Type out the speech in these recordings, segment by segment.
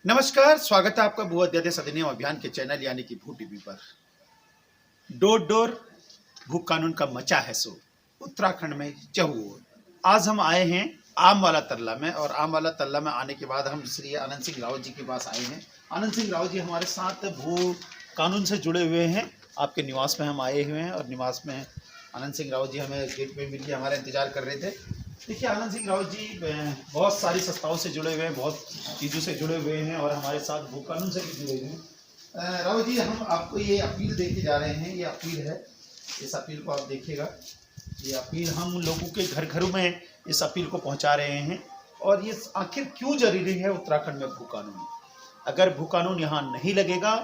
नमस्कार, स्वागत है आपका भू अध्यादेश अधिनियम अभियान के चैनल यानी कि भू टीवी पर। डोर डोर भू कानून का मचा है शोर, उत्तराखंड में चहुओर। आज हम आए हैं आम वाला तल्ला में, और आम वाला तल्ला में आने के बाद हम श्री आनंद सिंह रावत जी के पास आए हैं। आनंद सिंह रावत जी हमारे साथ भू कानून से जुड़े हुए हैं। आपके निवास में हम आए हुए हैं और निवास में आनंद सिंह रावत जी हमें गेट पे मिल के हमारा इंतजार कर रहे थे। देखिए, आनंद सिंह रावत जी बहुत सारी संस्थाओं से जुड़े हुए हैं, बहुत चीज़ों से जुड़े हुए हैं और हमारे साथ भू कानून से भी जुड़े हुए हैं। रावत जी, हम आपको ये अपील देके जा रहे हैं। ये अपील है, इस अपील को आप देखिएगा। ये अपील हम लोगों के घर घरों में इस अपील को पहुंचा रहे हैं। और ये आखिर क्यों जरूरी है उत्तराखंड में भू कानून? अगर भू कानून यहाँ नहीं लगेगा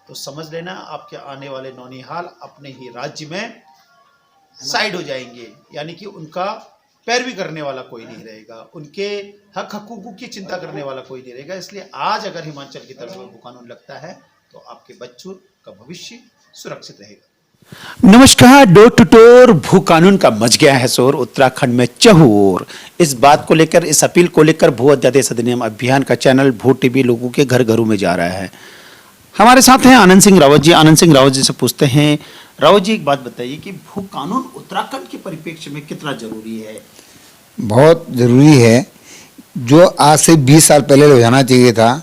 तो समझ लेना आपके आने वाले नौनिहाल अपने ही राज्य में साइड हो जाएंगे, यानी कि उनका पैरवी करने वाला कोई नहीं रहेगा, उनके हक हकूक़ों की चिंता करने वाला कोई नहीं रहेगा। इसलिए आज अगर हिमाचल की तरफ भू कानून लगता है तो आपके बच्चों का भविष्य सुरक्षित रहेगा। नमस्कार, डोर टू डोर भू कानून का मच गया है शोर, उत्तराखंड में चहुओर। इस बात को लेकर, इस अपील को लेकर भू अध्यादेश अधिनियम अभियान का चैनल भू टीवी लोगों के घर घरों में जा रहा है। हमारे साथ हैं आनंद सिंह रावत जी। आनंद सिंह रावत जी से पूछते हैं, रावत जी एक बात बताइए कि भू कानून उत्तराखंड के परिप्रेक्ष्य में कितना जरूरी है? बहुत ज़रूरी है। जो आज से 20 साल पहले हो जाना चाहिए था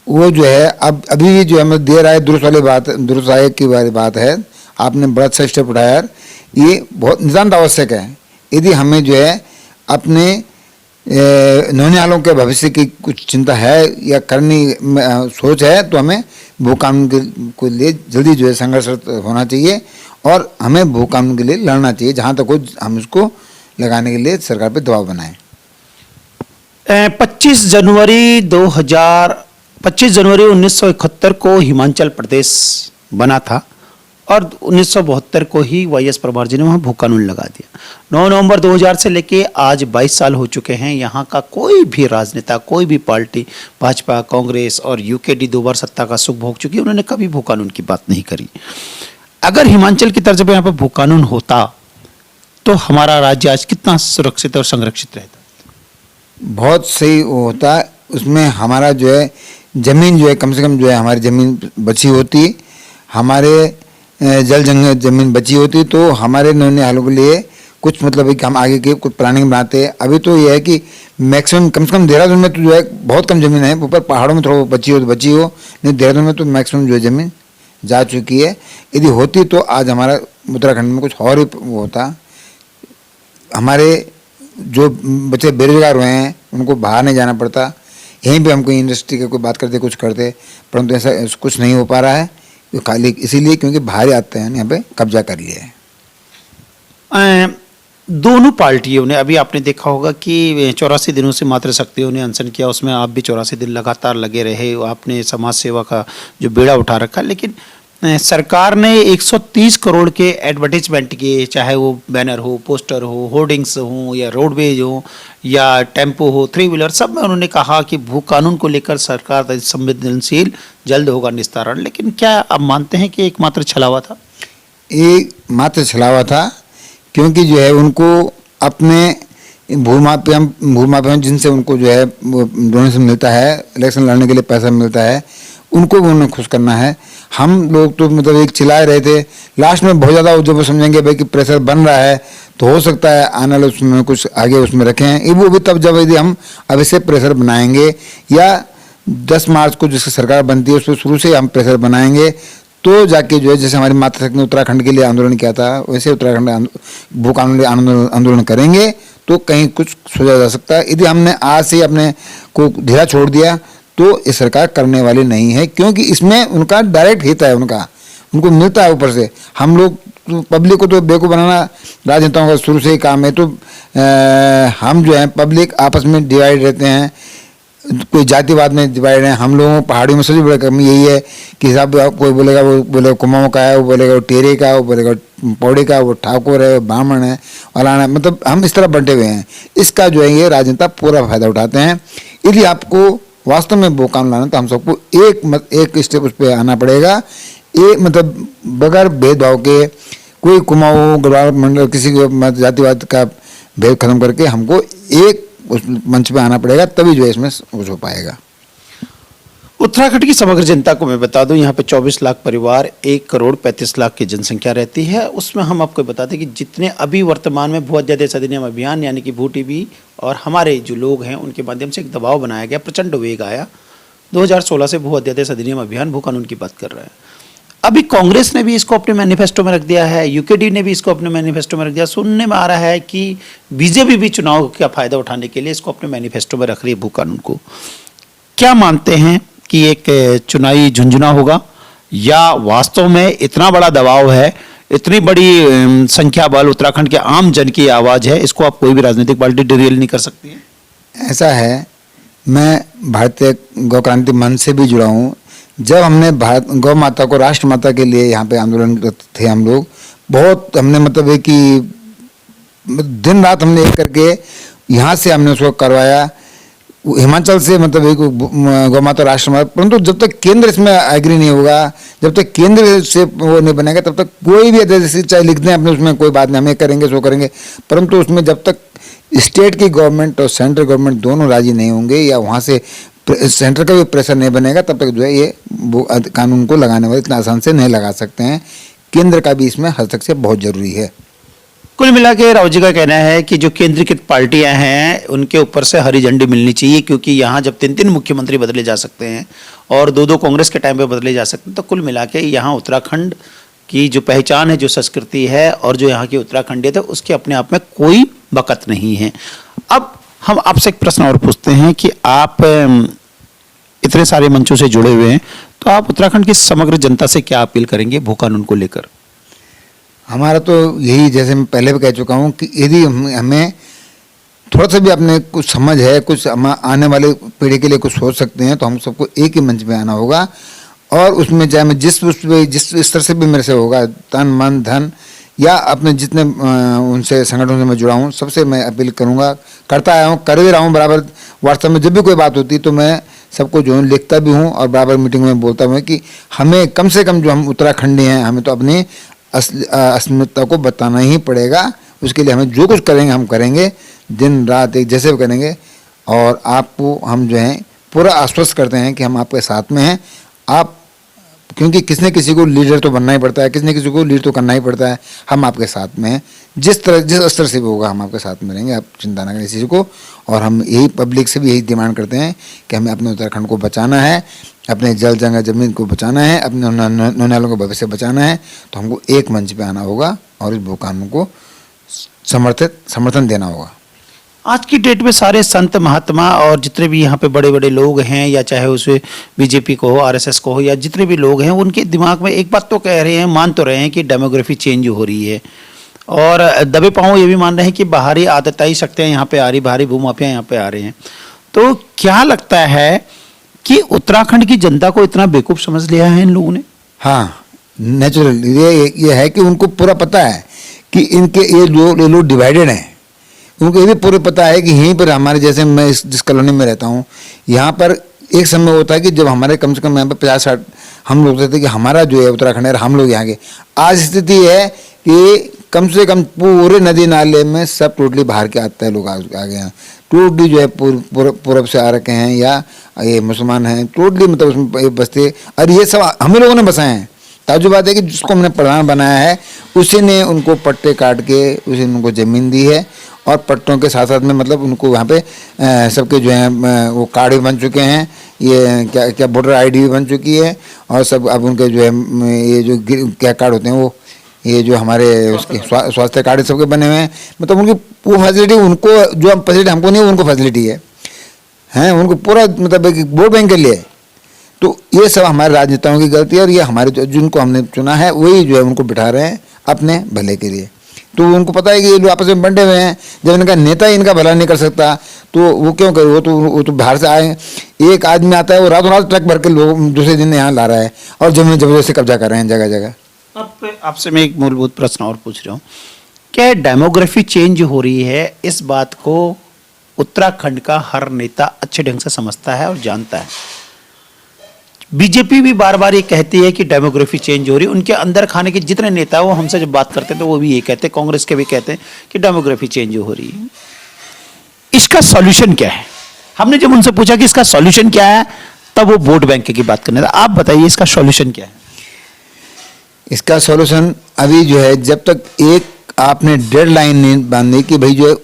वो जो है अब अभी जो हमें देर आए दुरुस्त वाली बात, दुरुस्त आए की बात है। आपने बड़ा अच्छा स्टेप उठाया यार, ये बहुत नितांत आवश्यक है। यदि हमें जो है अपने नौनिहालों के भविष्य की कुछ चिंता है या करनी सोच है तो हमें भू कानून को लिए जल्दी जो है संघर्ष होना चाहिए और हमें भू कानून के लिए लड़ना चाहिए। जहाँ तक हो हम उसको लगाने के लिए सरकार पे दबाव बनाएं। 25 जनवरी 1971 को हिमाचल प्रदेश बना था और 1972 को ही वाईएस प्रभार जी ने वहाँ भू कानून लगा दिया। 9 नवंबर 2000 से लेके आज 22 साल हो चुके हैं। यहाँ का कोई भी राजनेता, कोई भी पार्टी, भाजपा, कांग्रेस और यूकेडी 2 बार सत्ता का सुख भोग चुकी है, उन्होंने कभी भू कानून की बात नहीं करी। अगर हिमाचल की तर्ज पर यहाँ पर भू कानून होता तो हमारा राज्य आज कितना सुरक्षित और संरक्षित रहता? बहुत सही होता। उसमें हमारा जो है ज़मीन जो है कम से कम जो है हमारी ज़मीन बची होती, हमारे जल जंगल ज़मीन बची होती तो हमारे नौनिहालों के लिए कुछ मतलब है कि हम आगे के कुछ प्लानिंग बनाते। अभी तो यह है कि मैक्सिमम कम से कम देहरादून में तो जो है बहुत कम ज़मीन है, ऊपर पहाड़ों में थोड़ा बची हो तो बची हो, नहीं देहरादून में तो मैक्सिमम जो है ज़मीन जा चुकी है। यदि होती तो आज हमारा उत्तराखंड में कुछ और ही होता। हमारे जो बच्चे बेरोजगार हुए हैं उनको बाहर नहीं जाना पड़ता, यहीं पे हम कोई इंडस्ट्री की कोई बात करते कुछ करते, परंतु ऐसा कुछ नहीं हो पा रहा है खाली इसीलिए क्योंकि बाहर आते हैं यहाँ पे कब्जा कर लिया है। दोनों पार्टियों ने, अभी आपने देखा होगा कि 84 दिनों से मातृशक्तियों ने अनशन किया, उसमें आप भी 84 दिन लगातार लगे रहे, आपने समाज सेवा का जो बेड़ा उठा रखा, लेकिन सरकार ने 130 करोड़ के एडवर्टीजमेंट किए, चाहे वो बैनर हो, पोस्टर हो, होर्डिंग्स हो या रोडवेज हो या टेम्पो हो, 3 व्हीलर, सब में उन्होंने कहा कि भू कानून को लेकर सरकार संवेदनशील, जल्द होगा निस्तारण। लेकिन क्या आप मानते हैं कि एकमात्र छलावा था? एक मात्र छलावा था, क्योंकि जो है उनको अपने भूमाफिया जिनसे उनको जो है डोनेशन मिलता है, इलेक्शन लड़ने के लिए पैसा मिलता है, उनको भी उन्हें खुश करना है। हम लोग तो मतलब एक चिल्लाए रहे थे, लास्ट में बहुत ज़्यादा जब वो समझेंगे भाई कि प्रेशर बन रहा है तो हो सकता है आने वाले उसमें कुछ आगे उसमें रखें, वो भी तब जब यदि हम अभी से प्रेशर बनाएंगे या 10 मार्च को जिसकी सरकार बनती है उस पर शुरू से हम प्रेशर बनाएंगे तो जाके जो है, जैसे हमारी मातृशक्ति ने उत्तराखंड के लिए आंदोलन किया था वैसे उत्तराखंड भू कानून आंदोलन करेंगे तो कहीं कुछ सोचा जा सकता है। यदि हमने आज से अपने को ढीला छोड़ दिया तो ये सरकार करने वाली नहीं है, क्योंकि इसमें उनका डायरेक्ट हित है, उनको मिलता है ऊपर से। हम लोग तो पब्लिक को तो बेवकूफ़ बनाना राजनेताओं का शुरू से ही काम है। तो हम जो है पब्लिक आपस में डिवाइड रहते हैं, कोई जातिवाद में डिवाइड है। हम लोगों पहाड़ियों में सबसे बड़ा कमी यही है कि साहब कोई बोलेगा वो बोलेगा कुमाऊं का है, वो बोलेगा वो टेरे का, वो बोलेगा पौड़े का, वो ठाकुर है, वो ब्राह्मण है, फलाना, मतलब हम इस तरह बंटे हुए हैं। इसका जो है ये राजनेता पूरा फायदा उठाते हैं। यदि आपको वास्तव में भू कानून लाना तो हम सबको एक स्टेप उस पर आना पड़ेगा। एक मतलब बगैर भेदभाव के, कोई कुमाऊं गढ़वाल मंडल किसी जातिवाद का भेद खत्म करके हमको एक उस मंच पे आना पड़ेगा, तभी जो है इसमें कुछ हो पाएगा। उत्तराखंड की समग्र जनता को मैं बता दूं, यहाँ पे 24 लाख परिवार, 1 करोड़ 35 लाख की जनसंख्या रहती है। उसमें हम आपको बताते हैं कि जितने अभी वर्तमान में भू अध्यादेश अधिनियम अभियान यानी कि भू टीबी और हमारे जो लोग हैं उनके माध्यम से एक दबाव बनाया गया, प्रचंड वेग आया। 2016 से भू अध्यादेश अधिनियम अभियान भू कानून की बात कर रहा है। अभी कांग्रेस ने भी इसको अपने मैनिफेस्टो में रख दिया है, यूकेडी ने भी इसको अपने मैनिफेस्टो में रख दिया। सुनने में आ रहा है कि बीजेपी भी चुनाव का फायदा उठाने के लिए इसको अपने मैनिफेस्टो में रख रही है भू कानून को। क्या मानते हैं कि एक चुनावी झुंझुना होगा या वास्तव में इतना बड़ा दबाव है, इतनी बड़ी संख्या बल उत्तराखंड के आम जन की आवाज है, इसको आप कोई भी राजनीतिक पार्टी डिरेल नहीं कर सकती है? ऐसा है, मैं भारतीय गौ क्रांति मंच से भी जुड़ा हूँ। जब हमने भारत गौ माता को राष्ट्र माता के लिए यहाँ पे आंदोलन करते थे हम लोग, बहुत हमने मतलब है कि दिन रात हमने एक करके यहाँ से हमने उसको करवाया, हिमाचल से मतलब एक गौ माता राष्ट्र माता। परंतु जब तक केंद्र इसमें एग्री नहीं होगा, जब तक केंद्र से वो नहीं बनेगा, तब तक कोई भी जैसे चाहे लिख दें अपने उसमें कोई बात नहीं, हमें करेंगे सो करेंगे। परंतु उसमें जब तक स्टेट की गवर्नमेंट और सेंट्रल गवर्नमेंट दोनों राजी नहीं होंगे या वहाँ से सेंटर का भी प्रेशर नहीं बनेगा, तब तक जो है ये कानून को लगाने वाले इतना आसान से नहीं लगा सकते हैं। केंद्र का भी इसमें हस्तक्षेप बहुत जरूरी है। कुल मिला के राव जी का कहना है कि जो केंद्रीकृत पार्टियां हैं उनके ऊपर से हरी झंडी मिलनी चाहिए, क्योंकि यहाँ जब 3-3 मुख्यमंत्री बदले जा सकते हैं और 2-2 कांग्रेस के टाइम पे बदले जा सकते हैं, तो कुल मिला के यहाँ उत्तराखंड की जो पहचान है, जो संस्कृति है और जो यहाँ की उत्तराखंडियत है, उसके अपने आप में कोई बकत नहीं है। अब हम आपसे एक प्रश्न और पूछते हैं कि आप इतने सारे मंचों से जुड़े हुए हैं, तो आप उत्तराखंड की समग्र जनता से क्या अपील करेंगे भू कानून को लेकर? हमारा तो यही, जैसे मैं पहले भी कह चुका हूँ कि यदि हमें थोड़ा सा भी अपने कुछ समझ है, कुछ हम आने वाले पीढ़ी के लिए कुछ सोच सकते हैं, तो हम सबको एक ही मंच पे आना होगा। और उसमें चाहे मैं जिस स्तर से भी मेरे से होगा, तन मन धन या अपने जितने उनसे संगठनों से मैं जुड़ा हूँ, सबसे मैं अपील करूँगा, करता आया हूँ, कर भी रहा हूँ बराबर। वास्तव में जब भी कोई बात होती है तो मैं सबको जो लिखता भी हूँ और बराबर मीटिंग में बोलता हूँ कि हमें कम से कम जो हम उत्तराखंडी हैं, हमें तो अपनी अस्मिता को बताना ही पड़ेगा। उसके लिए हमें जो कुछ करेंगे हम करेंगे, दिन रात एक जैसे भी करेंगे। और आपको हम जो है पूरा आश्वस्त करते हैं कि हम आपके साथ में हैं। आप, क्योंकि किसी न किसी को लीडर तो बनना ही पड़ता है, किसी न किसी को लीड तो करना ही पड़ता है। हम आपके साथ में हैं, जिस स्तर से भी होगा हम आपके साथ में रहेंगे, आप चिंता ना करें इस चीज़ को। और हम यही पब्लिक से भी यही डिमांड करते हैं कि हमें अपने उत्तराखंड को बचाना है, अपने जल जंगल जमीन को बचाना है, अपने नौनियालों का भविष्य बचाना है। तो हमको एक मंच पे आना होगा और इस भू कानून को समर्थन देना होगा। आज की डेट में सारे संत महात्मा और जितने भी यहाँ पे बड़े बड़े लोग हैं, या चाहे उसे बीजेपी को हो, आरएसएस को हो, या जितने भी लोग हैं, उनके दिमाग में एक बात तो कह रहे हैं, मान तो रहे हैं कि डेमोग्राफी चेंज हो रही है। और दबे पांव ये भी मान रहे हैं कि बाहरी आतताई शक्तियाँ यहाँ पे आ रही, बाहरी भूमाफिया यहाँ पे आ रहे हैं। तो क्या लगता है कि उत्तराखंड की जनता को इतना बेवकूफ़ समझ लिया है इन लोगों ने? हाँ, नेचुरल ये है कि उनको पूरा पता है कि इनके ये लोग डिवाइडेड हैं। उनको ये भी पूरे पता है कि यहीं पर हमारे, जैसे मैं जिस कॉलोनी में रहता हूँ, यहाँ पर एक समय होता है कि जब हमारे कम से कम यहाँ पर 50-60 हम लोग रहते कि हमारा जो है उत्तराखंड है, हम लोग यहाँ के। आज स्थिति है कि कम से कम पूरे नदी नाले में सब टोटली बाहर के आते हैं लोग आ गए हैं। टोटली जो है पूरब से आ रखे हैं या ये मुसलमान हैं, टोटली मतलब उसमें बसते। और ये सब हम लोगों ने बसाए हैं। ताजुब बात है कि जिसको हमने प्रधान बनाया है उसी ने उनको पट्टे काट के उसी ने उनको ज़मीन दी है। और पट्टों के साथ साथ में मतलब उनको वहाँ पे सबके जो हैं वो कार्ड भी बन चुके हैं, ये क्या वोटर आईडी भी बन चुकी है। और सब अब उनके जो है ये जो क्या कार्ड होते हैं, वो ये जो हमारे उसके स्वास्थ्य कार्ड सबके बने हुए हैं। मतलब उनकी वो फैसिलिटी, उनको जो फैसिलिटी हमको नहीं है उनको फैसिलिटी है उनको पूरा मतलब एक वोट बैंक के लिए। तो ये सब हमारे राजनेताओं की गलती है और ये हमारे जिनको हमने चुना है वही जो है उनको बिठा रहे हैं अपने भले के लिए। तो उनको पता है कि ये लोग आपस में बंटे हुए हैं। जब इनका नेता ही इनका भला नहीं कर सकता तो वो क्यों करे? वो तो बाहर से आए, एक आदमी आता है वो रातों रात ट्रक भर के लोग दूसरे दिन यहाँ ला रहा है और जमीन जबरदस्ती कब्जा कर रहे हैं जगह जगह। अब आपसे मैं एक मूलभूत प्रश्न और पूछ रहा हूँ, क्या डेमोग्राफी चेंज हो रही है? इस बात को उत्तराखंड का हर नेता अच्छे ढंग से समझता है और जानता है। बीजेपी भी बार बार ये कहती है कि डेमोग्राफी चेंज हो रही है। उनके अंदर खाने के जितने नेता वो हमसे जब बात करते हैं तो वो भी ये कहते हैं, कांग्रेस के भी कहते हैं कि डेमोग्राफी चेंज हो रही है। इसका सॉल्यूशन क्या है? हमने जब उनसे पूछा कि इसका सॉल्यूशन क्या है तब वो वोट बैंक की बात करने था। आप बताइए इसका सॉल्यूशन क्या है? इसका सॉल्यूशन अभी जो है, जब तक एक आपने डेडलाइन नहीं बांधी कि भाई जो है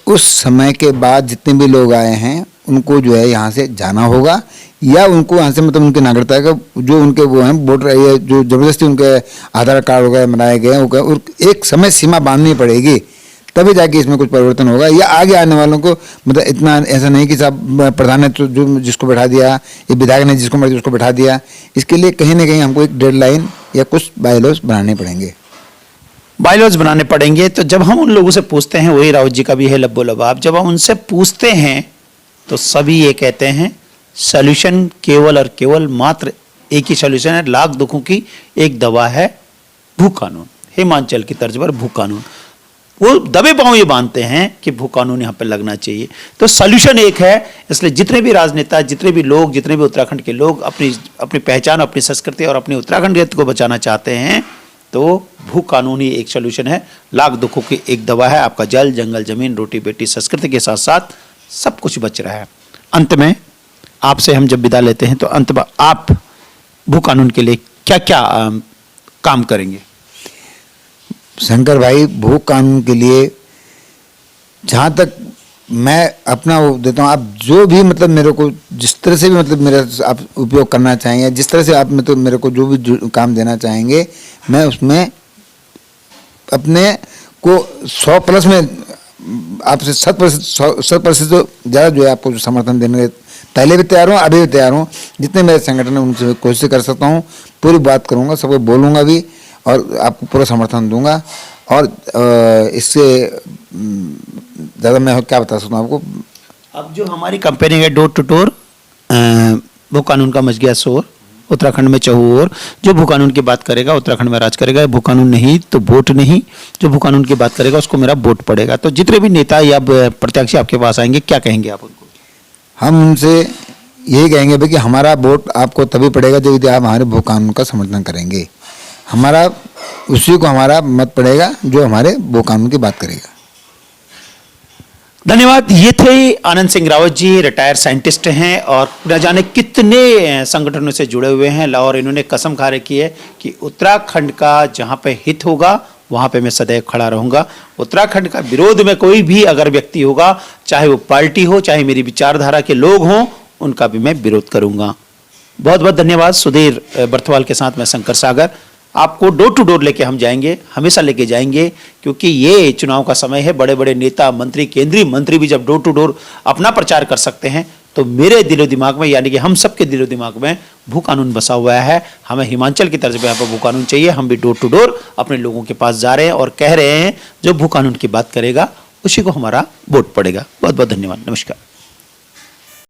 उस समय के बाद जितने भी लोग आए हैं उनको जो है यहाँ से जाना होगा, या उनको यहाँ से मतलब उनके नागरिकता का जो उनके वो हैं वोटर, ये जो ज़बरदस्ती उनके आधार कार्ड वगैरह बनाए गए हैं, और एक समय सीमा बांधनी पड़ेगी, तभी जाके इसमें कुछ परिवर्तन होगा। या आगे आने वालों को मतलब इतना ऐसा नहीं कि साहब प्रधान ने तो जो जिसको बैठा दिया, या विधायक ने जिसको मर्जी उसको बैठा दिया। इसके लिए कहीं ना कहीं हमको एक डेडलाइन या कुछ बायलॉज बनाने पड़ेंगे। बायलॉज बनाने पड़ेंगे। तो जब हम उन लोगों से पूछते हैं, वही राउत जी का भी है लब्बो लबाब, जब हम उनसे पूछते हैं तो सभी ये कहते हैं सॉल्यूशन केवल और केवल मात्र एक ही सॉल्यूशन है, लाख दुखों की एक दवा है भू कानून। हिमाचल की तर्ज पर भू कानून, वो दबे पांव ये मानते हैं कि भू कानून यहाँ पे लगना चाहिए। तो सॉल्यूशन एक है, इसलिए जितने भी राजनेता, जितने भी लोग, जितने भी उत्तराखंड के लोग अपनी पहचान, अपनी संस्कृति और अपनी उत्तराखंड को बचाना चाहते हैं, तो भू कानून ही एक सॉल्यूशन है, लाख दुखों की एक दवा है। आपका जल, जंगल, जमीन, रोटी बेटी, संस्कृति के साथ साथ सब कुछ बच रहा है। अंत में आपसे हम जब विदा लेते हैं तो अंत में आप भू कानून के लिए क्या क्या काम करेंगे? शंकर भाई, भू कानून के लिए जहाँ तक मैं अपना वो देता हूँ, आप जो भी मतलब मेरे को जिस तरह से भी मतलब मेरा आप उपयोग करना चाहेंगे, जिस तरह से आप मतलब मेरे को जो भी काम देना चाहेंगे, मैं उसमें अपने को 100+ में आपसे 100% तो ज़्यादा जो है आपको जो समर्थन देने के पहले भी तैयार हूँ, अभी भी तैयार हूँ। जितने मेरे संगठन है उनसे कोशिश कर सकता हूँ, पूरी बात करूँगा, सबको बोलूँगा भी और आपको पूरा समर्थन दूंगा। और इससे ज़्यादा मैं क्या बता सकता हूँ आपको। अब जो हमारी कंपनी है डोर टू डोर भू कानून का मच गया शोर, उत्तराखंड में चहु ओर, जो भू कानून की बात करेगा उत्तराखंड में राज करेगा। भू कानून नहीं तो वोट नहीं, जो भू कानून की बात करेगा उसको मेरा वोट पड़ेगा। तो जितने भी नेता या प्रत्याशी आपके पास आएंगे, क्या कहेंगे आप उनको? हम उनसे यही कहेंगे भाई कि हमारा वोट आपको तभी पड़ेगा जब यदि आप हमारे भू कानून का समर्थन करेंगे। हमारा उसी को हमारा मत पड़ेगा जो हमारे भू कानून की बात करेगा। धन्यवाद। ये थे आनंद सिंह रावत जी, रिटायर्ड साइंटिस्ट हैं और न जाने कितने संगठनों से जुड़े हुए हैं, और इन्होंने कसम खा रखी है कि उत्तराखंड का जहां पे हित होगा वहां पे मैं सदैव खड़ा रहूंगा। उत्तराखंड का विरोध में कोई भी अगर व्यक्ति होगा, चाहे वो पार्टी हो, चाहे मेरी विचारधारा के लोग हों, उनका भी मैं विरोध करूंगा। बहुत बहुत धन्यवाद। सुधीर बर्थवाल के साथ मैं शंकर सागर, आपको डोर टू डोर लेके हम जाएंगे, हमेशा लेके जाएंगे, क्योंकि ये चुनाव का समय है। बड़े बड़े नेता, मंत्री, केंद्रीय मंत्री भी जब डोर टू डोर अपना प्रचार कर सकते हैं, तो मेरे दिलो दिमाग में, यानी कि हम सबके दिलो दिमाग में भू कानून बसा हुआ है। हमें हिमाचल की तर्ज पे यहाँ पर भू कानून चाहिए। हम भी डोर टू डोर अपने लोगों के पास जा रहे हैं और कह रहे हैं जो भू कानून की बात करेगा उसी को हमारा वोट पड़ेगा। बहुत बहुत धन्यवाद। नमस्कार।